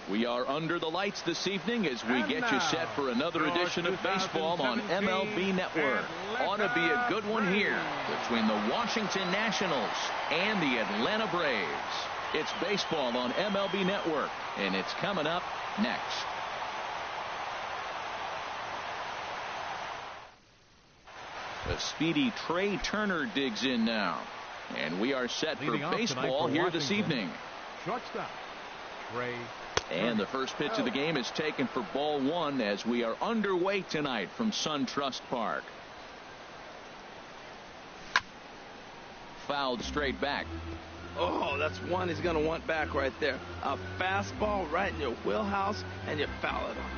We are under the lights this evening as we get you set for another edition of baseball on MLB Network. Ought to be a good one here between the Washington Nationals and the Atlanta Braves. It's baseball on MLB Network, and it's coming up next. The speedy Trey Turner digs in now. And we are set for baseball here this evening. Shortstop, Trey. And the first pitch of the game is taken for ball one as we are underway tonight from SunTrust Park. Fouled straight back. Oh, that's one he's going to want back right there. A fastball right in your wheelhouse, and you foul it off.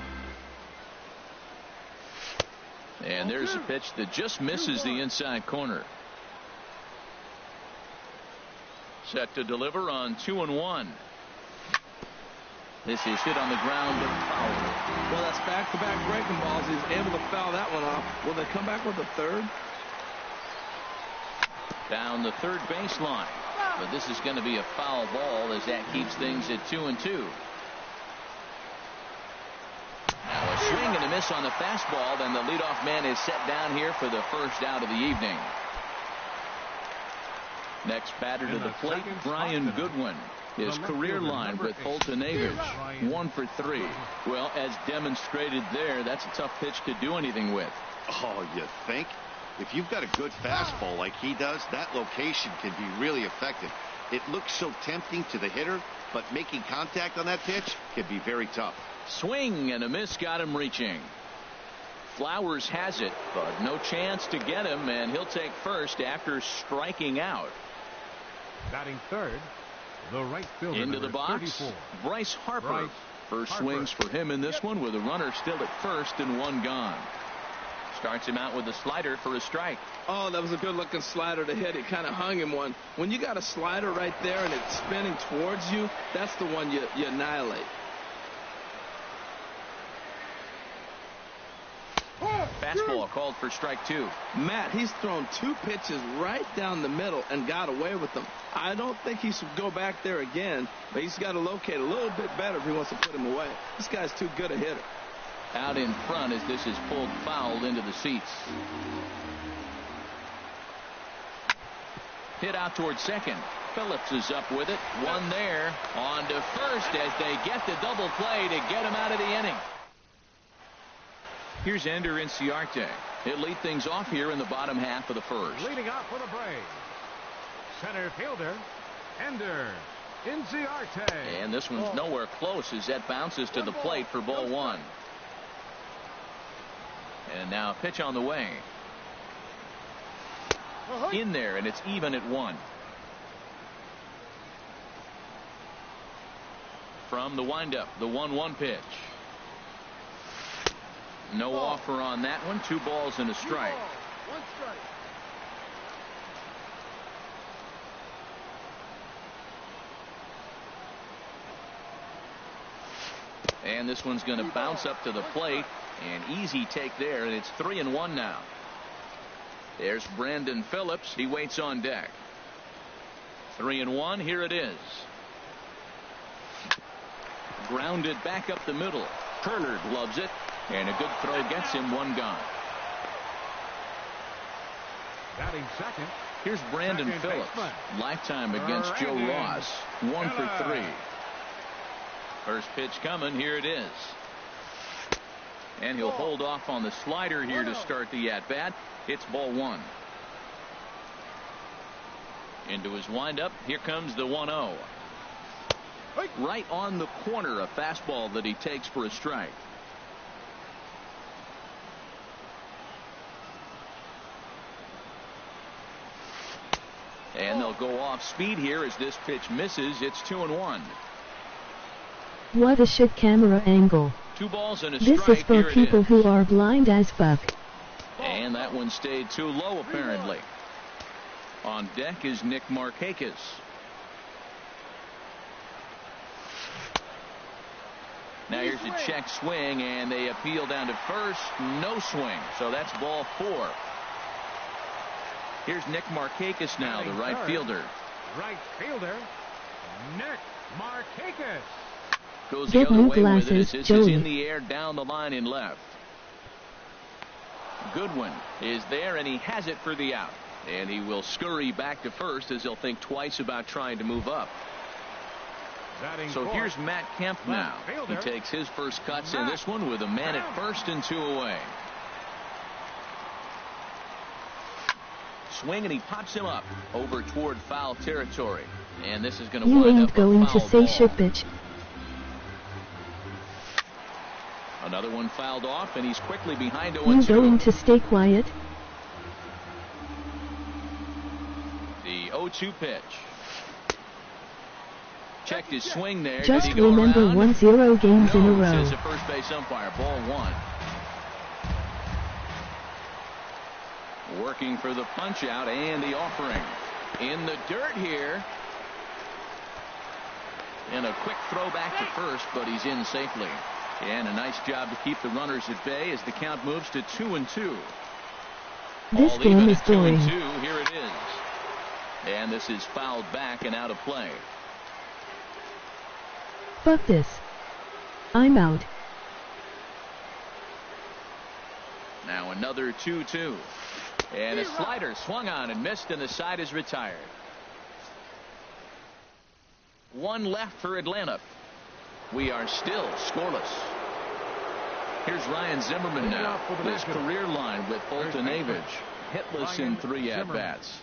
And there's a pitch that just misses the inside corner. Set to deliver on 2-1. This is hit on the ground but fouled. Well, that's back-to-back breaking balls. He's able to foul that one off. Will they come back with a third? Down the third baseline. But this is going to be a foul ball as that keeps things at 2-2. Now a swing and a miss on the fastball. Then the leadoff man is set down here for the first out of the evening. Next batter to the plate, Brian Goodwin. His career line with Holton-Average, 1 for 3. Well, as demonstrated there, that's a tough pitch to do anything with. Oh, you think? If you've got a good fastball like he does, that location can be really effective. It looks so tempting to the hitter, but making contact on that pitch can be very tough. Swing and a miss got him reaching. Flowers has it, but no chance to get him, and he'll take first after striking out. Batting third, the right fielder. Into the box, 34. Bryce Harper. First swings for him in this one with a runner still at first and one gone. Starts him out with a slider for a strike. Oh, that was a good-looking slider to hit. It kind of hung him one. When you got a slider right there and it's spinning towards you, that's the one you annihilate. Fastball called for strike two. Matt, he's thrown 2 pitches right down the middle and got away with them. I don't think he should go back there again, but he's got to locate a little bit better if he wants to put him away. This guy's too good a hitter. Out in front as this is pulled foul into the seats. Hit out towards second. Phillips is up with it. One there. On to first as they get the double play to get him out of the inning. Here's Ender Inciarte. He'll lead things off here in the bottom half of the first. Leading off for the Braves, center fielder, Ender Inciarte. And this one's nowhere close as that bounces to the plate for ball one. And now a pitch on the way. In there, and it's even at 1. From the windup, the 1-1 pitch. No offer on that one. 2 balls and a strike. 1 strike. And this one's going to bounce up to the plate. An easy take there, and it's 3-1 now. There's Brandon Phillips. He waits on deck. 3-1. Here it is. Grounded back up the middle. Turner gloves it. And a good throw gets him, 1 gone. Batting second. Here's Brandon Phillips. Lifetime against Joe Ross. 1 for 3. First pitch coming. Here it is. And he'll hold off on the slider here to start the at-bat. It's ball 1. Into his windup. Here comes the 1-0. Right on the corner, a fastball that he takes for a strike. And they'll go off speed here as this pitch misses. It's 2-1. What a shit camera angle. 2 balls and a strike. This is for people who are blind as fuck. And that one stayed too low apparently. On deck is Nick Markakis. Now here's a check swing, and they appeal down to first. No swing, so that's ball 4. Here's Nick Markakis now, the right fielder. Right fielder, Nick Markakis. Goes the Get other new way with it glasses, as this is Joey. in the air down the line in left. Goodwin is there, and he has it for the out. And he will scurry back to first as he'll think twice about trying to move up. So here's Matt Kemp now. He takes his first cuts in this one with a man at first and 2 away. Swing, and he pops him up over toward foul territory. And this is going to You wind ain't up going a to foul say ball. shit, bitch. Another one fouled off, and he's quickly behind You 0-2. going to stay quiet? The 0-2 pitch. Checked his swing there. Just Did he go remember around? 1-0 games in a No, row. says the first base umpire. Ball 1. Working for the punch out and the offering. In the dirt here. And a quick throw back to first, but he's in safely. And a nice job to keep the runners at bay as the count moves to 2-2. This All game even is at boring. 2-2. Here it is. And this is fouled back and out of play. Fuck this. I'm out. Now another 2-2. And a slider swung on and missed, and the side is retired. One left for Atlanta. We are still scoreless. Here's Ryan Zimmerman now. His career line with Fulton Avage. Hitless in 3 at-bats.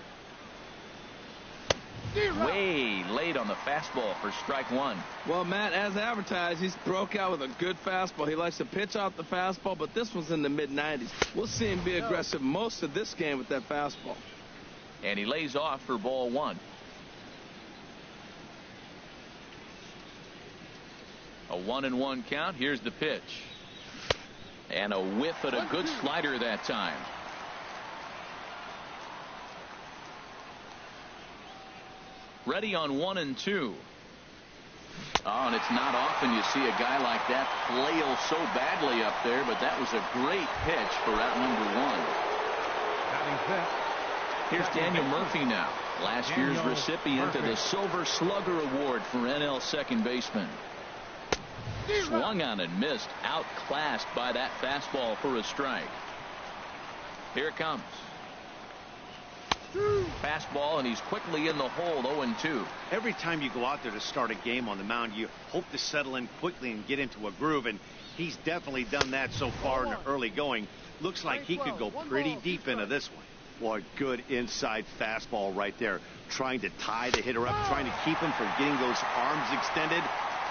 Way late on the fastball for strike 1. Well, Matt, as advertised, he's broke out with a good fastball. He likes to pitch out the fastball, but this one's in the mid-90s. We'll see him be aggressive most of this game with that fastball. And he lays off for ball 1. A 1-1 count. Here's the pitch. And a whiff at a good slider that time. Ready on 1-2. Oh, and it's not often you see a guy like that flail so badly up there, but that was a great pitch for out number 1. Here's Daniel Murphy now. Last year's recipient of the Silver Slugger Award for NL second baseman. Swung on and missed, outclassed by that fastball for a strike. Here it comes. Fastball, and he's quickly in the hole. 0-2. Every time you go out there to start a game on the mound, you hope to settle in quickly and get into a groove, and he's definitely done that so far in the early going. Looks like he could go pretty deep into this one. Boy, good inside fastball right there. Trying to tie the hitter up, trying to keep him from getting those arms extended.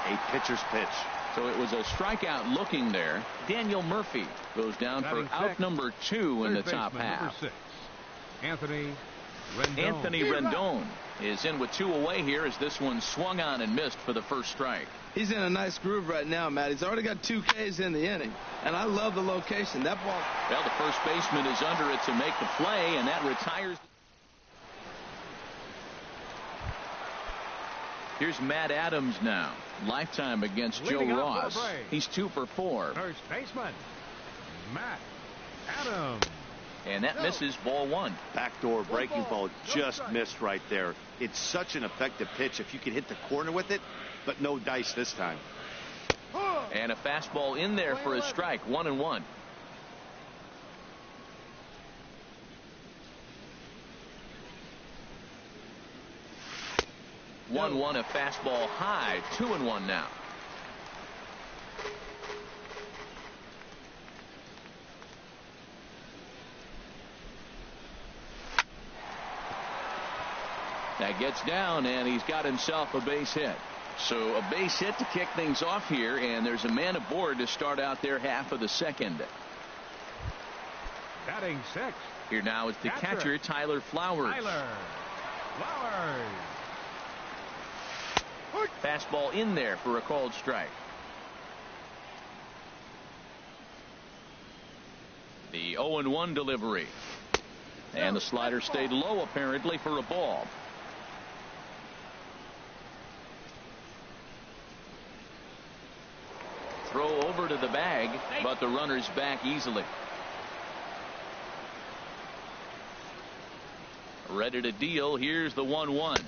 A pitcher's pitch. So it was a strikeout looking there. Daniel Murphy goes down for out number 2 in the top half. Anthony Rendon is in with 2 away here as this one swung on and missed for the first strike. He's in a nice groove right now, Matt. He's already got 2 Ks in the inning, and I love the location. That ball. Well, the first baseman is under it to make the play, and that retires. Here's Matt Adams now. Lifetime against Joe Ross. He's 2 for 4. First baseman, Matt Adams. And that misses ball 1. Backdoor breaking ball just missed right there. It's such an effective pitch if you can hit the corner with it, but no dice this time. And a fastball in there for a strike. 1-1. A fastball high. 2-1 now. That gets down, and he's got himself a base hit. So a base hit to kick things off here, and there's a man aboard to start out their half of the second. Batting 6. Here now is the catcher, Tyler Flowers. Fastball in there for a called strike. The 0-1 delivery. And the slider stayed low apparently for a ball. Throw over to the bag, but the runner's back easily. Ready to deal. Here's the 1-1.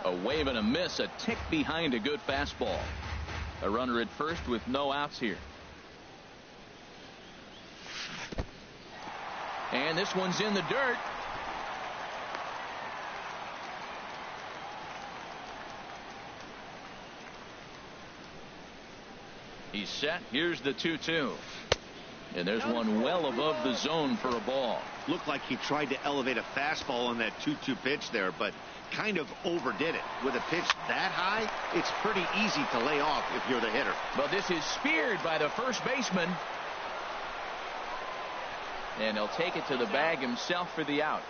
A wave and a miss, a tick behind a good fastball. A runner at first with no outs here. And this one's in the dirt. He's set. Here's the 2-2. And there's one well above the zone for a ball. Looked like he tried to elevate a fastball on that 2-2 pitch there, but kind of overdid it. With a pitch that high, it's pretty easy to lay off if you're the hitter. But this is speared by the first baseman. And he'll take it to the bag himself for the out.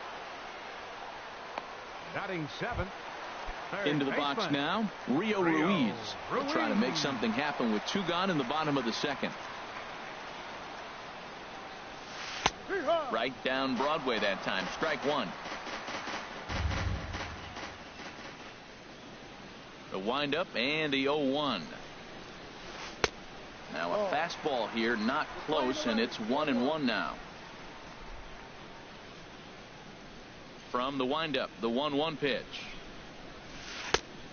Batting seventh. Into the box now, Rio Ruiz. Will try to make something happen with 2 gone in the bottom of the second. Right down Broadway that time. Strike one. The windup and the 0-1. Now a fastball here, not close, and it's 1-1 now. From the windup, the 1-1 pitch.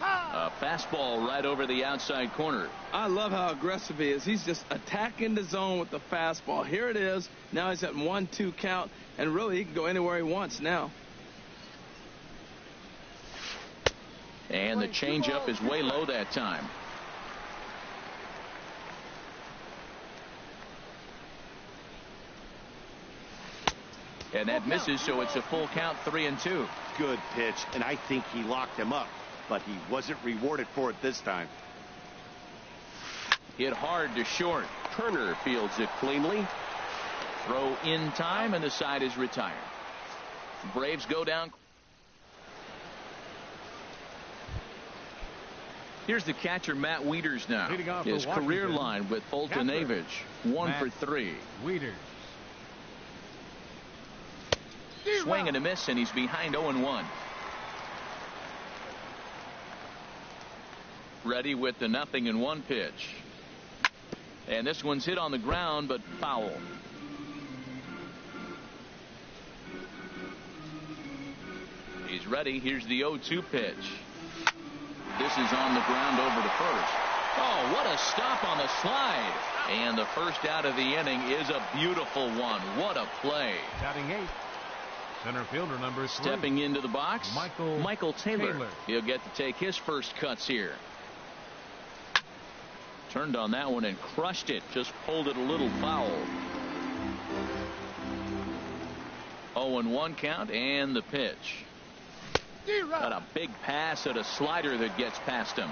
A fastball right over the outside corner. I love how aggressive he is. He's just attacking the zone with the fastball. Here it is. Now he's at 1-2 count, and really he can go anywhere he wants now. And the changeup is way low that time. And that misses, so it's a full count, 3-2. Good pitch, and I think he locked him up, but he wasn't rewarded for it this time. Hit hard to short. Turner fields it cleanly. Throw in time, and the side is retired. Braves go down. Here's the catcher, Matt Wieters now. His career line with Foltynewicz, 1 for 3. Wieters. Swing and a miss, and he's behind 0-1. Ready with the 0-1 pitch. And this one's hit on the ground, but foul. He's ready. Here's the 0-2 pitch. This is on the ground over to first. Oh, what a stop on the slide. And the first out of the inning is a beautiful one. What a play. Batting 8. Center fielder number 3. Stepping into the box, Michael Taylor. Taylor. He'll get to take his first cuts here. Turned on that one and crushed it. Just pulled it a little foul. 0-1 count and the pitch. Got a big pass at a slider that gets past him.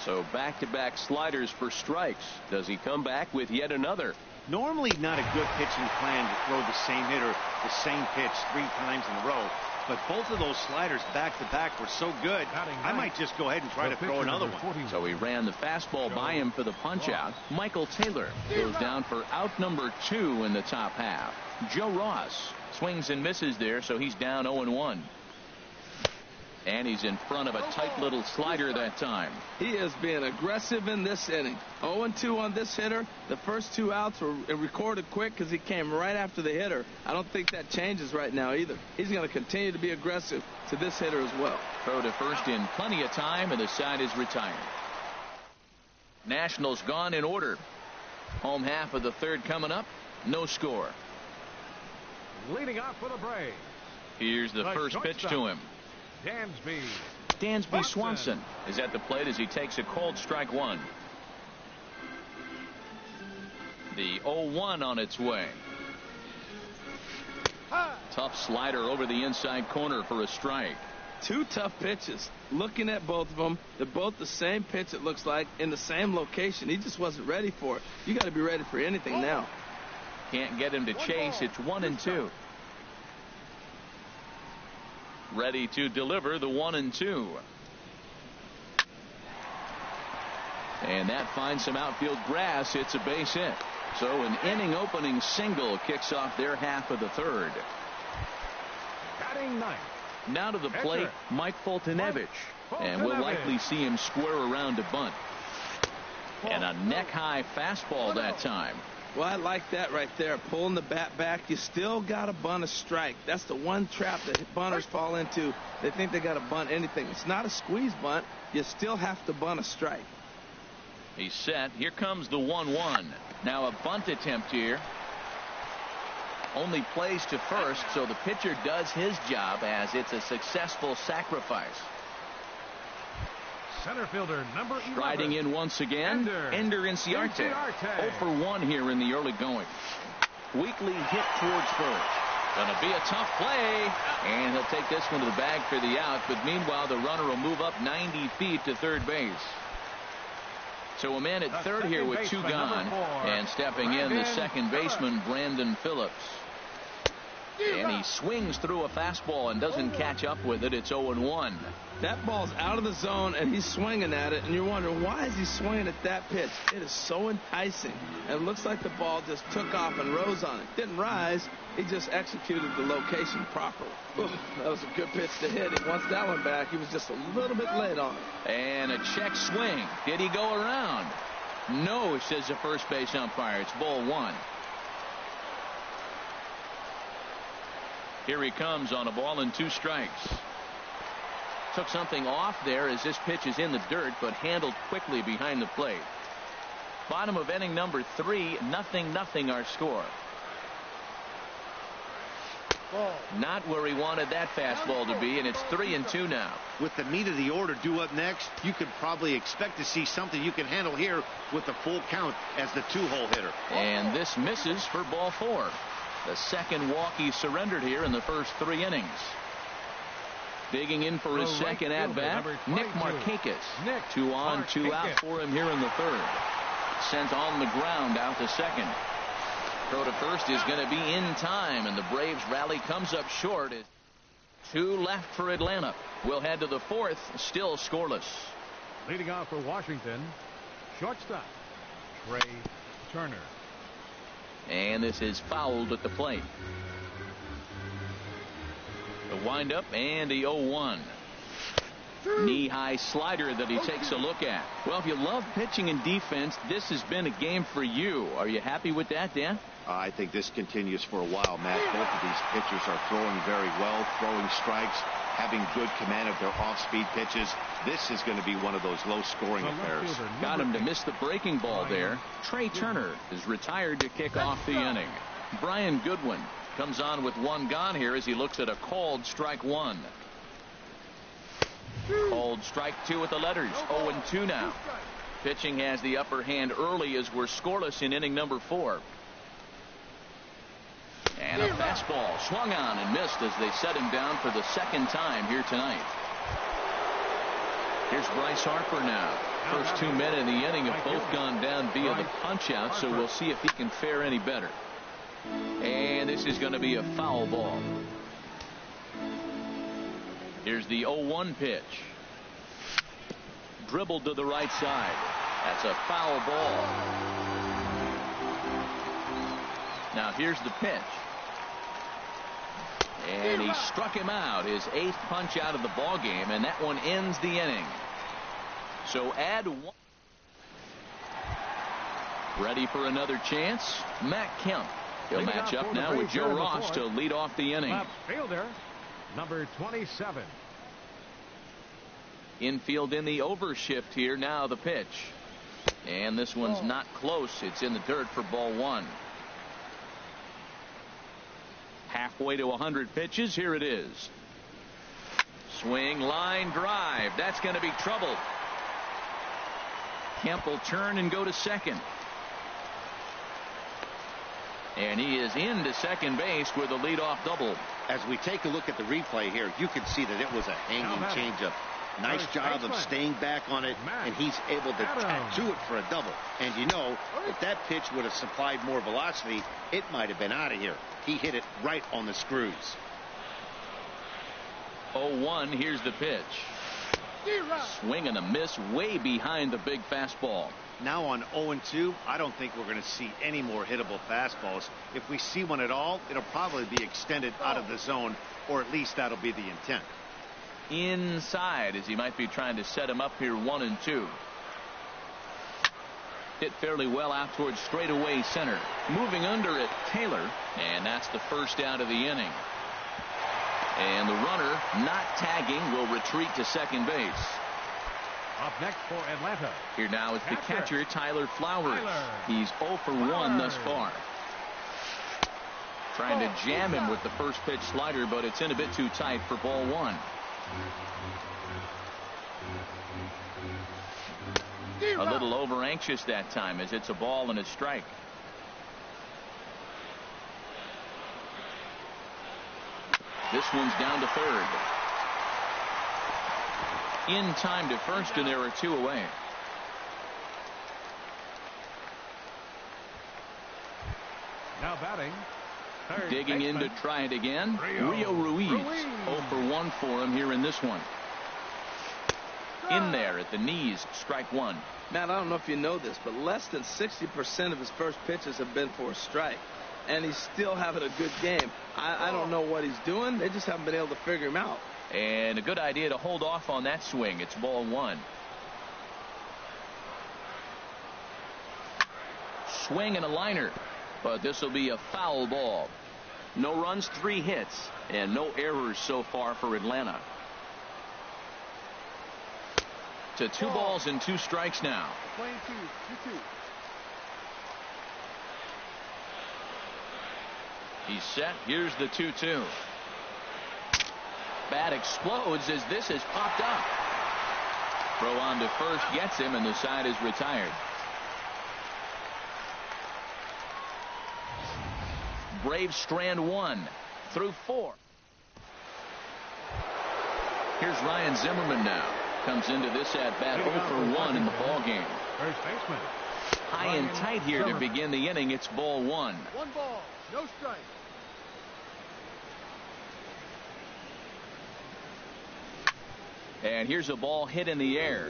So back-to-back sliders for strikes. Does he come back with yet another? Normally not a good pitching plan to throw the same hitter the same pitch 3 times in a row. But both of those sliders back-to-back were so good, I might just go ahead and try to throw another one. So he ran the fastball by him for the punch-out. Michael Taylor goes down for out number 2 in the top half. Joe Ross swings and misses there, so he's down 0-1. And he's in front of a tight little slider that time. He is being aggressive in this inning. 0-2 on this hitter. The first 2 outs were recorded quick because he came right after the hitter. I don't think that changes right now either. He's going to continue to be aggressive to this hitter as well. Throw to first in plenty of time, and the side is retired. Nationals gone in order. Home half of the third coming up. No score. Leading off for the Braves. Here's the first pitch to him. Dansby Swanson is at the plate as he takes a cold strike one. The 0-1 on its way. Tough slider over the inside corner for a strike. 2 tough pitches. Looking at both of them, they're both the same pitch, it looks like, in the same location. He just wasn't ready for it. You got to be ready for anything now. Can't get him to chase. It's 1-2. Ready to deliver the 1-2. And that finds some outfield grass. It's a base hit. So an inning opening single kicks off their half of the third. Batting 9. Now to the plate, Mike Foltynewicz. And we'll likely see him square around to bunt. And a neck-high fastball that time. Well, I like that right there. Pulling the bat back. You still got to bunt a strike. That's the one trap that bunters fall into. They think they got to bunt anything. It's not a squeeze bunt. You still have to bunt a strike. He's set. Here comes the 1-1. Now a bunt attempt here. Only plays to first, so the pitcher does his job as it's a successful sacrifice. Center fielder number 11. Striding in once again, Ender Inciarte. 0 for 1 here in the early going. Weakly hit towards first. Gonna be a tough play, and he'll take this one to the bag for the out, but meanwhile the runner will move up 90 feet to third base. So a man at third here with 2 gone, and stepping in the second baseman, Brandon Phillips. And he swings through a fastball and doesn't catch up with it. It's 0-1. That ball's out of the zone, and he's swinging at it, and you're wondering, why is he swinging at that pitch? It is so enticing. And it looks like the ball just took off and rose on it. Didn't rise. He just executed the location properly. Ooh, that was a good pitch to hit. He wants that one back. He was just a little bit late on it. And a check swing. Did he go around? No, says the first base umpire. It's ball 1. Here he comes on a ball and 2 strikes. Took something off there as this pitch is in the dirt, but handled quickly behind the plate. Bottom of inning number 3, 0-0 our score. Not where he wanted that fastball to be, and it's 3-2 now. With the meat of the order due up next, you could probably expect to see something you can handle here with the full count as the 2-hole hitter. And this misses for ball 4. The second walk he surrendered here in the first 3 innings. Digging in for his second at-bat, Nick Markakis. 2 on, 2 out for him here in the third. Sent on the ground out to second. Throw to first is going to be in time, and the Braves rally comes up short. 2 left for Atlanta. We'll head to the 4th, still scoreless. Leading off for Washington, shortstop, Trey Turner. And this is fouled at the plate. The windup and the 0-1. Knee-high slider that he takes a look at. Well, if you love pitching and defense, this has been a game for you. Are you happy with that, Dan? I think this continues for a while, Matt. Both of these pitchers are throwing very well, throwing strikes, having good command of their off-speed pitches. This is going to be one of those low-scoring affairs. Got him to miss the breaking ball there. Trey Turner is retired to kick off the inning. Brian Goodwin comes on with 1 gone here as he looks at a called strike 1. Called strike 2 with the letters. 0-2 now. Pitching has the upper hand early as we're scoreless in inning number 4. And a fastball swung on and missed as they set him down for the second time here tonight. Here's Bryce Harper now. First 2 men in the inning have both gone down via the punch out, so we'll see if he can fare any better. And this is going to be a foul ball. Here's the 0-1 pitch. Dribbled to the right side. That's a foul ball. Now here's the pitch. And he struck him out, his 8th punch out of the ball game, and that one ends the inning. So add 1. Ready for another chance, Matt Kemp. He'll match up now with Joe Ross to lead off the inning. Left fielder, number 27. Infield in the overshift here. Now the pitch. And this one's not close. It's in the dirt for ball 1. Halfway to 100 pitches. Here it is. Swing, line, drive. That's going to be trouble. Kemp will turn and go to second. And he is into second base with a leadoff double. As we take a look at the replay here, you can see that it was a hanging changeup. Nice job of staying back on it, and he's able to tattoo it for a double. And you know, if that pitch would have supplied more velocity, it might have been out of here. He hit it right on the screws. 0-1, here's the pitch. Swing and a miss way behind the big fastball. Now on 0-2, I don't think we're going to see any more hittable fastballs. If we see one at all, it'll probably be extended out of the zone, or at least that'll be the intent. Inside as he might be trying to set him up here 1-2. Hit fairly well out towards straightaway center. Moving under it, Taylor, and that's the first out of the inning. And the runner not tagging will retreat to second base. Up next for Atlanta. Here now is the catcher, Tyler Flowers. He's 0 for 1 thus far. Trying to jam him with the first pitch slider, but it's in a bit too tight for ball 1. A little over anxious that time as it's a ball and a strike. This one's down to third. In time to first, and there are 2 away. Now batting. Digging in to try it again. Rio Ruiz. 0 for 1 for him here in this one. In there at the knees, strike 1. Matt, I don't know if you know this, but less than 60% of his first pitches have been for a strike. And he's still having a good game. I don't know what he's doing. They just haven't been able to figure him out. And a good idea to hold off on that swing. It's ball 1. Swing and a liner. But this will be a foul ball. No runs, 3 hits, and no errors so far for Atlanta. To 2 balls and 2 strikes now. Playing 2-2. He's set. Here's the 2-2. Bat explodes as this has popped up. Throw on to first gets him, and the side is retired. Braves strand 1 through 4. Here's Ryan Zimmerman now. Comes into this at bat 0 for 1 in the ball game. First baseman. High and tight here to begin the inning. It's ball 1. 1 ball, no strike. And here's a ball hit in the air.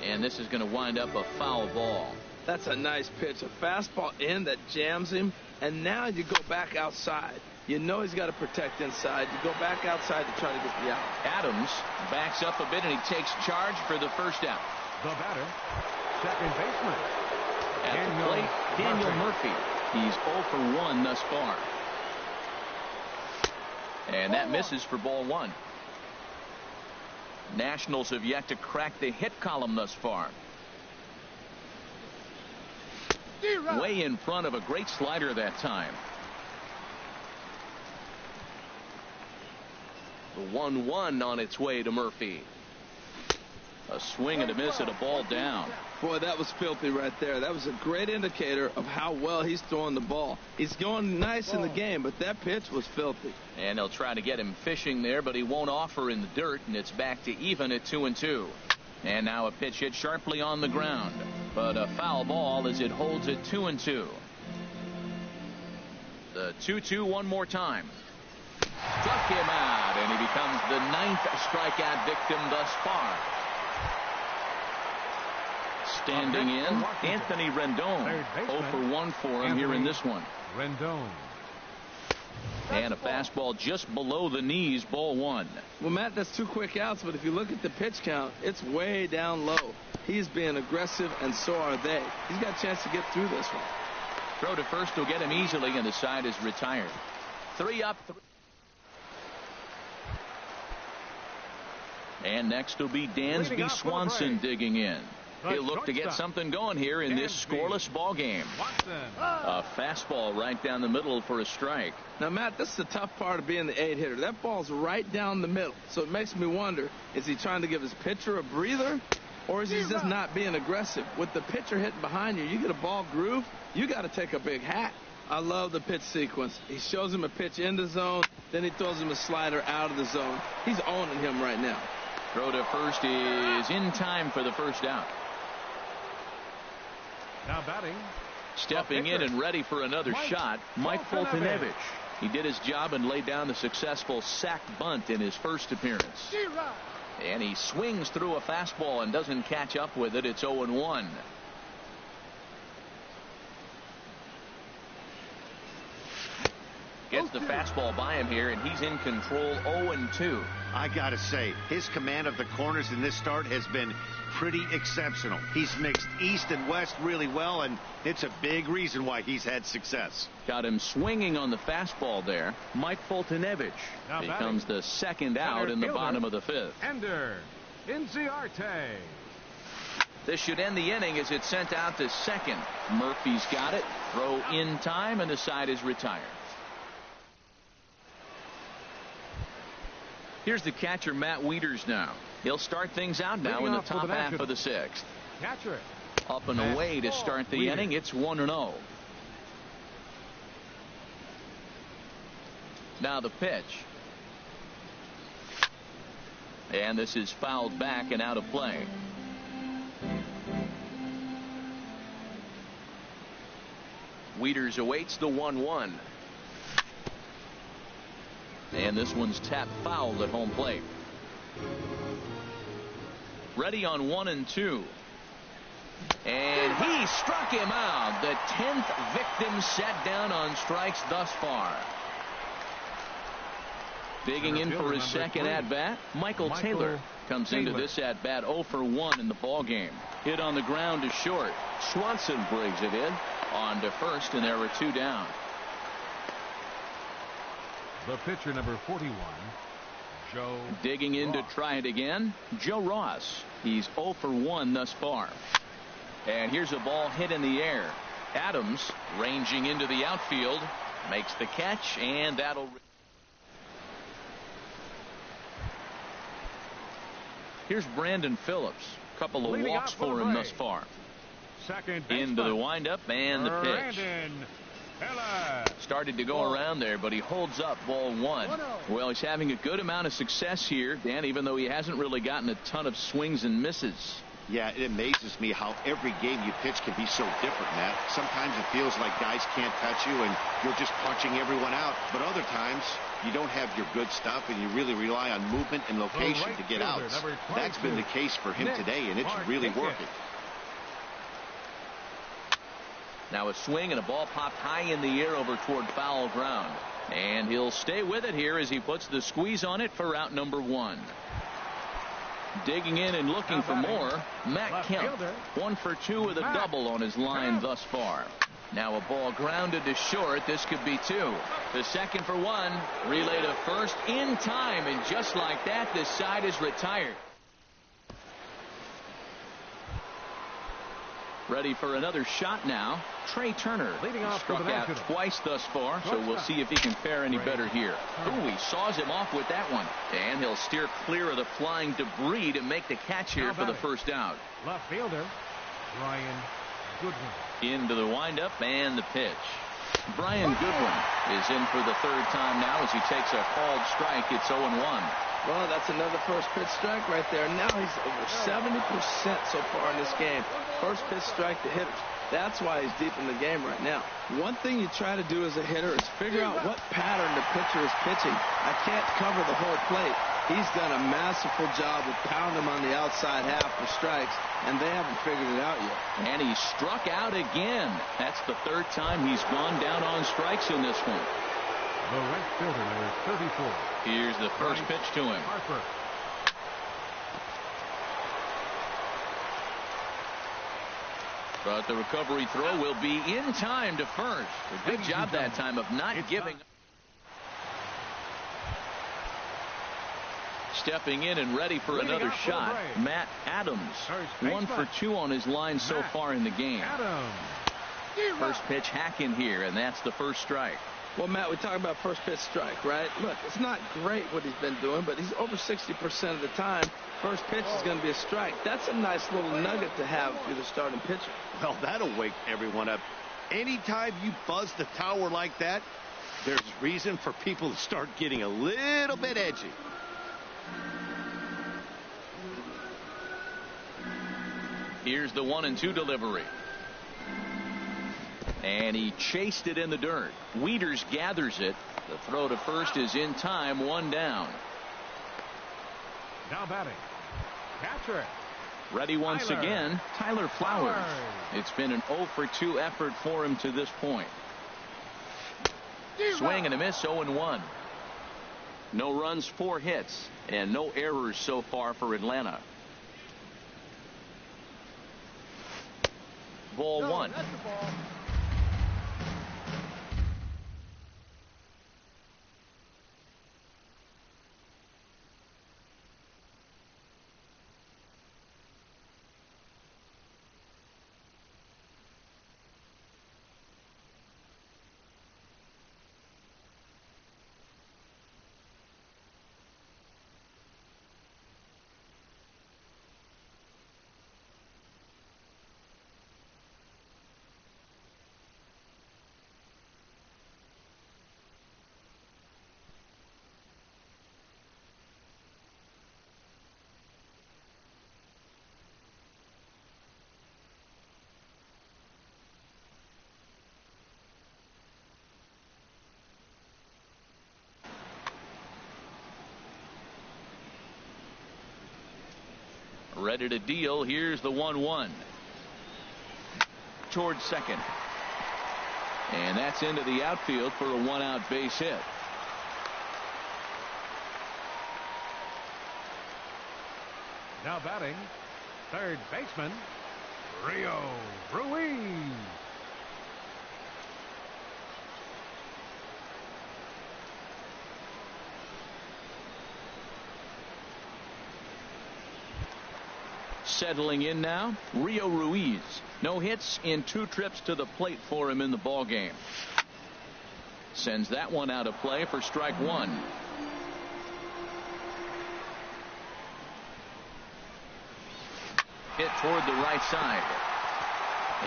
And this is going to wind up a foul ball. That's a nice pitch. A fastball in that jams him. And now you go back outside. You know he's got to protect inside. You go back outside to try to get the out. Adams backs up a bit, and he takes charge for the first out. The batter, second baseman. At the plate, Daniel Murphy. He's 0 for 1 thus far. And that misses for ball 1. Nationals have yet to crack the hit column thus far. Way in front of a great slider that time. The 1-1 on its way to Murphy. A swing and a miss and a ball down. Boy, that was filthy right there. That was a great indicator of how well he's throwing the ball. He's going nice in the game, but that pitch was filthy. And they'll try to get him fishing there, but he won't offer in the dirt, and it's back to even at 2-2. And now a pitch hit sharply on the ground, but a foul ball as it holds at 2-2. The 2-2 one more time. Struck him out, and he becomes the 9th strikeout victim thus far. Standing in, Anthony Rendon. 0 for 1 for him here in this one. Rendon. And a fastball just below the knees, ball 1. Well, Matt, that's 2 quick outs, but if you look at the pitch count, it's way down low. He's being aggressive, and so are they. He's got a chance to get through this one. Throw to first will get him easily, and the side is retired. 3 up. And next will be Dansby Swanson digging in. He'll look to get something going here in this scoreless ball game. A fastball right down the middle for a strike. Now, Matt, this is the tough part of being the 8-hitter. That ball's right down the middle. So it makes me wonder, is he trying to give his pitcher a breather, or is he just not being aggressive? With the pitcher hitting behind you, you get a ball groove, you got to take a big hat. I love the pitch sequence. He shows him a pitch in the zone, then he throws him a slider out of the zone. He's owning him right now. Throw to first is in time for the first out. Now batting. Stepping in and ready for another shot, Mike Foltynewicz. He did his job and laid down the successful sac bunt in his first appearance. And he swings through a fastball and doesn't catch up with it. It's 0-1. Gets the fastball by him here, and he's in control. 0-2. I gotta say, his command of the corners in this start has been pretty exceptional. He's mixed east and west really well, and it's a big reason why he's had success. Got him swinging on the fastball there. Mike Foltynewicz becomes the second out in the bottom of the 5th. Ender Inciarte. This should end the inning as it's sent out to second. Murphy's got it. Throw in time, and the side is retired. Here's the catcher, Matt Wieters now. He'll start things out now in the top half of the sixth. Catcher. Up and away to start the inning. It's 1-0. Now the pitch. And this is fouled back and out of play. Wieters awaits the 1-1. And this one's tapped foul at home plate. Ready on 1-2. And he struck him out. The 10th victim set down on strikes thus far. Digging in for his second at-bat, Michael Taylor comes into this at-bat 0 for 1 in the ballgame. Hit on the ground to short. Swanson brings it in. On to first, and there were 2 down. The pitcher, number 41, Joe. Digging in Ross. to try it again, Joe Ross. He's 0 for 1 thus far. And here's a ball hit in the air. Adams ranging into the outfield, makes the catch, and that'll. Here's Brandon Phillips. Couple of Leading walks off for for him thus far. Second Into the windup and the pitch. Started to go around there, but he holds up ball 1. Well, he's having a good amount of success here, Dan, even though he hasn't really gotten a ton of swings and misses. Yeah, it amazes me how every game you pitch can be so different, Matt. Sometimes it feels like guys can't touch you and you're just punching everyone out. But other times you don't have your good stuff and you really rely on movement and location to get outs. That's been the case for him today, and it's really working. Now a swing and a ball popped high in the air over toward foul ground. And he'll stay with it here as he puts the squeeze on it for out number 1. Digging in and looking for more, Matt Kemp. 1 for 2 with a double on his line thus far. Now a ball grounded to short. This could be 2. The second for 1. Relay to first in time, and just like that, this side is retired. Ready for another shot now. Trey Turner struck out twice thus far, so we'll see if he can fare any better here. Ooh, he saws him off with that one. And he'll steer clear of the flying debris to make the catch here for the first out. Left fielder, Brian Goodwin. Into the windup and the pitch. Brian Goodwin is in for the 3rd time now as he takes a called strike. It's 0-1. Well, that's another first pitch strike right there. Now he's over 70% so far in this game. First pitch strike to hitters. That's why he's deep in the game right now. One thing you try to do as a hitter is figure out what pattern the pitcher is pitching. I can't cover the whole plate. He's done a masterful job of pounding him on the outside half for strikes, and they haven't figured it out yet. And he struck out again. That's the 3rd time he's gone down on strikes in this one. The right fielder, number 34. Here's the first pitch to him. Harper. But the recovery throw will be in time to first. A good job that time of not giving. Stepping in and ready for another shot, Matt Adams. 1 for 2 on his line so far in the game. First pitch hack in here, and that's the first strike. Well, Matt, we talk about first pitch strike, right? Look, it's not great what he's been doing, but he's over 60% of the time. First pitch is going to be a strike. That's a nice little nugget to have for the starting pitcher. Well, that'll wake everyone up. Anytime you buzz the tower like that, there's reason for people to start getting a little bit edgy. Here's the 1-2 delivery. And he chased it in the dirt. Wieters gathers it. The throw to first is in time, 1 down. Now batting, catcher. Ready once again, Tyler Flowers. It's been an 0 for 2 effort for him to this point. Swing and a miss, 0-1. No runs, 4 hits, and no errors so far for Atlanta. Ball 1. Ready to deal. Here's the 1-1. Towards second. And that's into the outfield for a 1-out base hit. Now batting, third baseman, Rio Ruiz. Settling in now, Rio Ruiz. No hits in 2 trips to the plate for him in the ballgame. Sends that one out of play for strike 1. Hit toward the right side.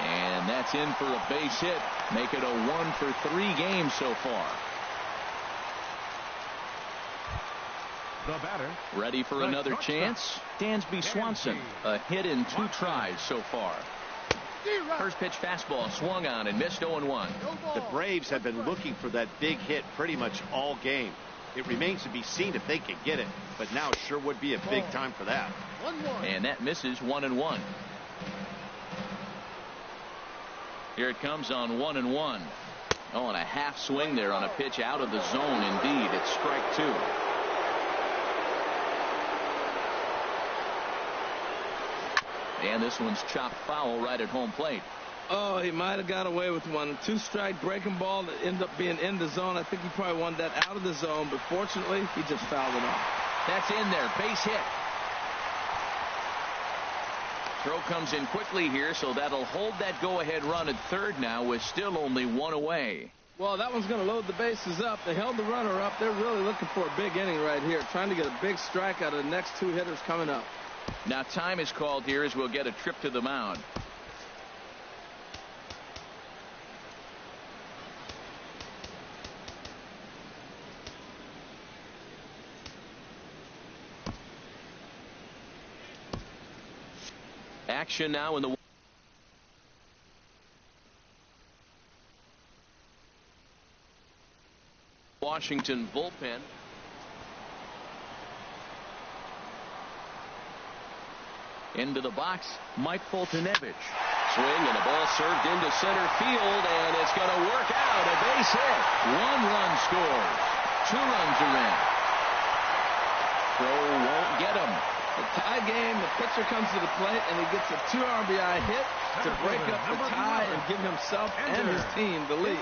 And that's in for a base hit. Make it a 1-for-3 game so far. The batter. Ready for another chance. Dansby Swanson. A hit in 2 tries so far. First pitch fastball swung on and missed 0-1. The Braves have been looking for that big hit pretty much all game. It remains to be seen if they can get it, but now sure would be a big time for that. And that misses 1-1. Here it comes on 1-1. Oh, and a half swing there on a pitch out of the zone. Indeed, it's strike 2. And this one's chopped foul right at home plate. Oh, he might have got away with one. 2-strike breaking ball that ended up being in the zone. I think he probably wanted that out of the zone, but fortunately, he just fouled it off. That's in there. Base hit. Throw comes in quickly here, so that'll hold that go-ahead run at third now with still only 1 away. Well, that one's going to load the bases up. They held the runner up. They're really looking for a big inning right here, trying to get a big strike out of the next 2 hitters coming up. Now time is called here as we'll get a trip to the mound. Action now in the Washington bullpen. Into the box, Mike Foltynewicz. Swing and a ball served into center field, and it's going to work out. A base hit. 1 run scores. 2 runs are in. Throw won't get him. The tie game, the pitcher comes to the plate, and he gets a 2 RBI hit to break up the tie and give himself and his team the lead.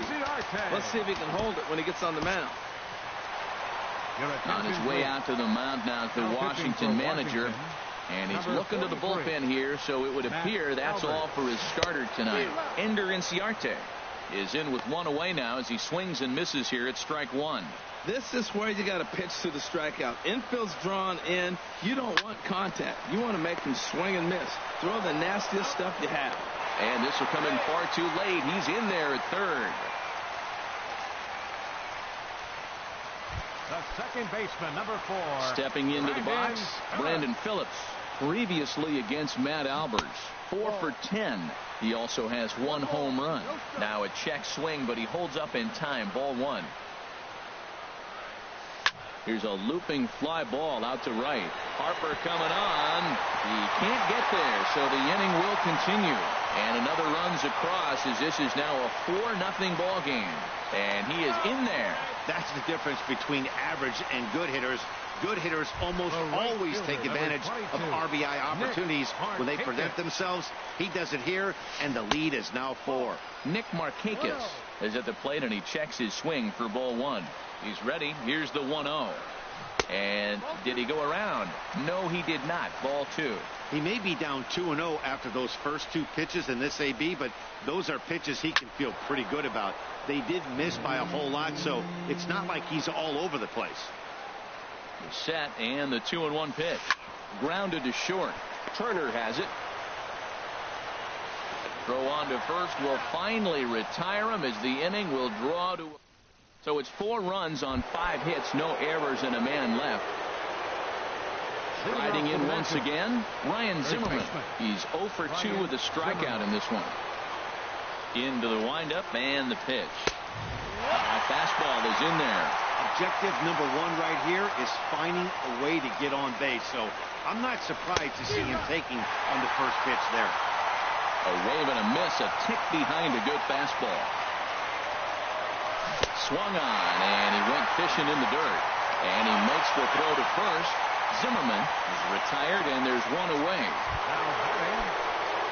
Let's see if he can hold it when he gets on the mound. On his way out to the mound now is the Washington manager. And he's looking to the bullpen here, so it would appear that's all for his starter tonight. Ender Inciarte is in with 1 away now as he swings and misses here at strike 1. This is where you got to pitch to the strikeout. Infield's drawn in. You don't want contact. You want to make them swing and miss. Throw the nastiest stuff you have. And this will come in far too late. He's in there at third. The second baseman, number 4. Stepping into the box, Brandon Phillips. Previously against Matt Albers. 4 for 10. He also has 1 home run. Now a check swing, but he holds up in time. Ball 1. Here's a looping fly ball out to right. Harper coming on. He can't get there, so the inning will continue. And another runs across as this is now a 4-0 ball game. And he is in there. That's the difference between average and good hitters. Good hitters almost always take advantage of RBI opportunities when they present themselves. He does it here, and the lead is now 4. Nick Markakis is at the plate, and he checks his swing for ball 1. He's ready. Here's the 1-0. And did he go around? No, he did not. Ball 2. He may be down 2-0 after those first 2 pitches in this AB, but those are pitches he can feel pretty good about. They did miss by a whole lot, so it's not like he's all over the place. The set and the 2-1 pitch. Grounded to short. Turner has it. Throw on to first will finally retire him as the inning will draw to. So it's 4 runs on 5 hits, no errors, and a man left. Riding in once again, Ryan Zimmerman. He's 0 for 2 with a strikeout in this one. Into the windup and the pitch. Fastball is in there. Objective number one right here is finding a way to get on base. So I'm not surprised to see him taking on the first pitch there. A wave and a miss, a tick behind a good fastball. Swung on, and he went fishing in the dirt. And he makes the throw to first. Zimmerman is retired, and there's one away.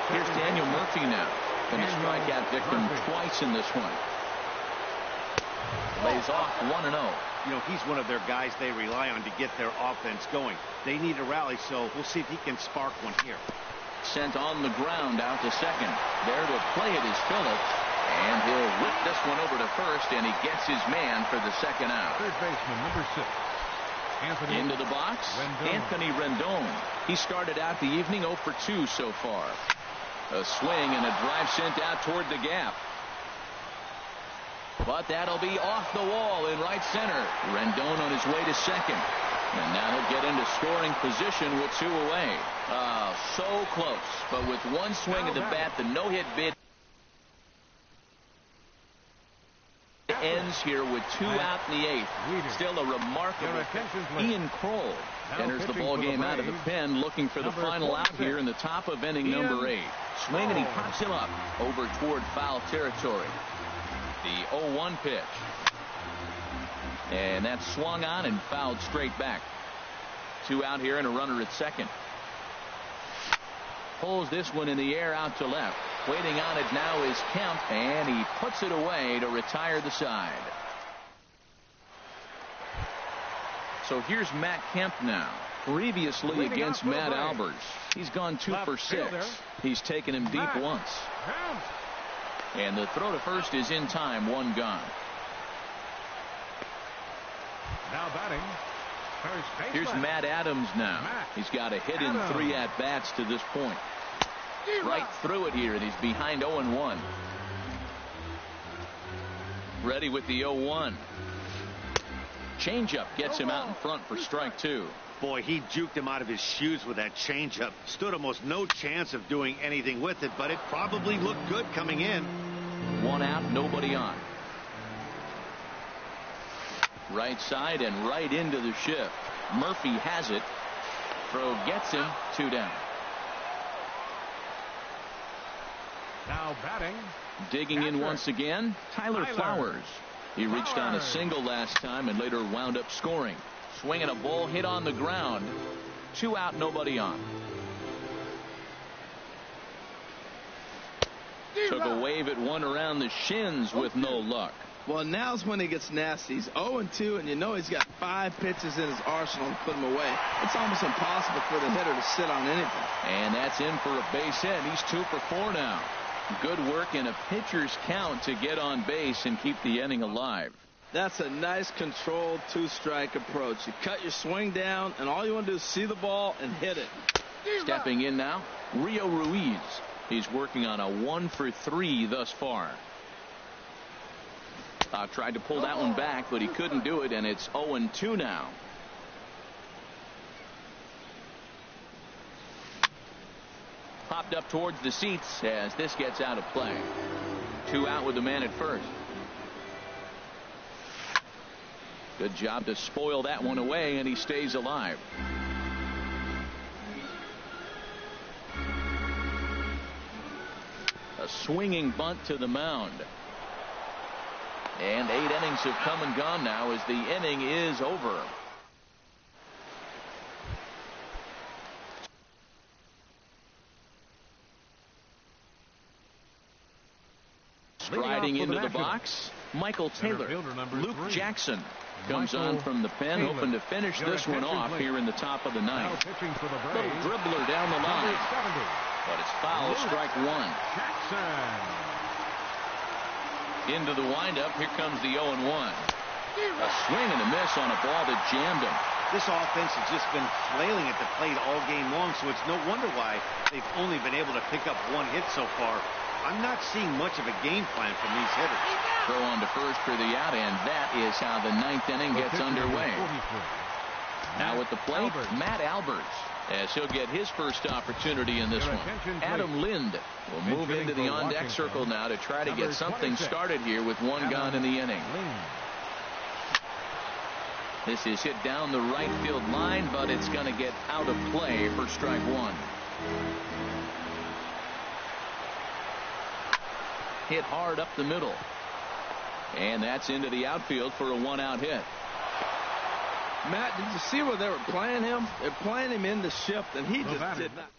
Here's Daniel Murphy now. Been a strikeout victim twice in this one. Lays off 1-0. You know, he's one of their guys they rely on to get their offense going. They need a rally, so we'll see if he can spark one here. Sent on the ground out to second. There to play it is Phillips. And he'll whip this one over to first, and he gets his man for the second out. Third baseman, number 6. Anthony Into the box, Rendon. Anthony Rendon. He started out the evening 0 for 2 so far. A swing and a drive sent out toward the gap. But that'll be off the wall in right center. Rendon on his way to second. And now he'll get into scoring position with 2 away. So close. But with one swing of the bat, the no-hit bid ends here with 2 out in the 8th. Still a remarkable. Ian Kroll enters the ball game out of the pen, looking for the final out here in the top of inning number 8. Swing, and he pops him up over toward foul territory. The 0-1 pitch. And that's swung on and fouled straight back. 2 out here and a runner at second. Pulls this one in the air out to left. Waiting on it now is Kemp, and he puts it away to retire the side. So here's Matt Kemp now. Previously against Matt Albers, he's gone 2 for 6. He's taken him deep once. And the throw to first is in time, 1 gone. Now batting. Here's Matt Adams now. He's got a hit in 3 at-bats to this point. Right through it here, and he's behind 0-1. Ready with the 0-1. Changeup gets him out in front for strike 2. Boy, he juked him out of his shoes with that changeup. Stood almost no chance of doing anything with it, but it probably looked good coming in. 1 out, nobody on. Right side and right into the shift. Murphy has it. Throw gets him. 2 down. Now batting. Digging in once again, Tyler Flowers. He reached on a single last time and later wound up scoring. Swinging a ball hit on the ground. 2 out, nobody on. Took a wave at one around the shins with no luck. Well, now's when he gets nasty. He's 0-2, and you know he's got 5 pitches in his arsenal to put him away. It's almost impossible for the hitter to sit on anything. And that's in for a base hit. He's 2 for 4 now. Good work in a pitcher's count to get on base and keep the inning alive. That's a nice controlled 2-strike approach. You cut your swing down, and all you want to do is see the ball and hit it. Stepping in now, Rio Ruiz. He's working on a 1 for 3 thus far. Tried to pull that one back, but he couldn't do it, and it's 0-2 now. Popped up towards the seats as this gets out of play. 2 out with the man at first. Good job to spoil that one away, and he stays alive. A swinging bunt to the mound. And 8 innings have come and gone now as the inning is over. Striding into the box, Michael Taylor. Luke Jackson comes on from the pen, hoping to finish this one off here in the top of the 9th. Little dribbler down the line. But it's foul, strike 1. Into the windup, here comes the 0-1. A swing and a miss on a ball that jammed him. This offense has just been flailing at the plate all game long, so it's no wonder why they've only been able to pick up 1 hit so far. I'm not seeing much of a game plan from these hitters. Throw on to first for the out, and that is how the 9th inning gets underway. Now at the plate, Matt Albers. as he'll get his first opportunity in this one. Adam Lind will move into the on-deck circle now to try to get something started here with one gun in the inning. This is hit down the right field line, but it's going to get out of play for strike one. Hit hard up the middle. And that's into the outfield for a one-out hit. Matt, did you see where they were playing him? They're playing him in the shift, and he just did not.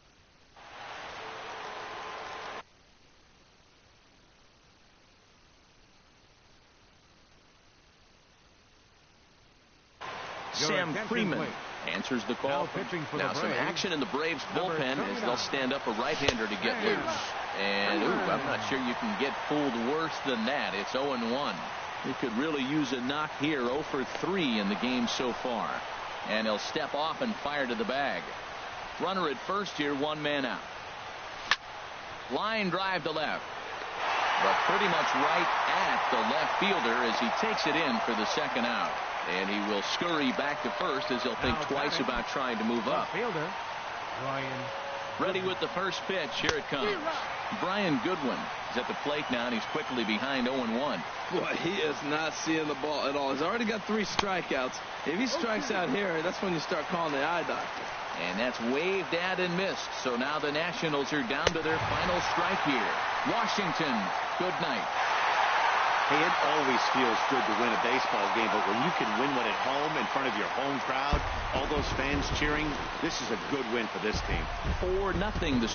Sam Freeman answers the call. Now some action in the Braves bullpen as they'll stand up a right-hander to get loose. And I'm not sure you can get fooled worse than that. It's 0-1. He could really use a knock here. 0 for 3 in the game so far. And he'll step off and fire to the bag. Runner at first here, one man out. Line drive to left. But pretty much right at the left fielder as he takes it in for the second out. And he will scurry back to first as he'll think twice about trying to move up. Fielder, Brian. Ready with the first pitch. Here it comes. Brian Goodwin is at the plate now, and he's quickly behind 0-1. Boy, he is not seeing the ball at all. He's already got 3 strikeouts. If he strikes out here, that's when you start calling the eye doctor. And that's waved at and missed. So now the Nationals are down to their final strike here. Washington, good night. Hey, it always feels good to win a baseball game, but when you can win one at home in front of your home crowd, all those fans cheering, this is a good win for this team. 4-0.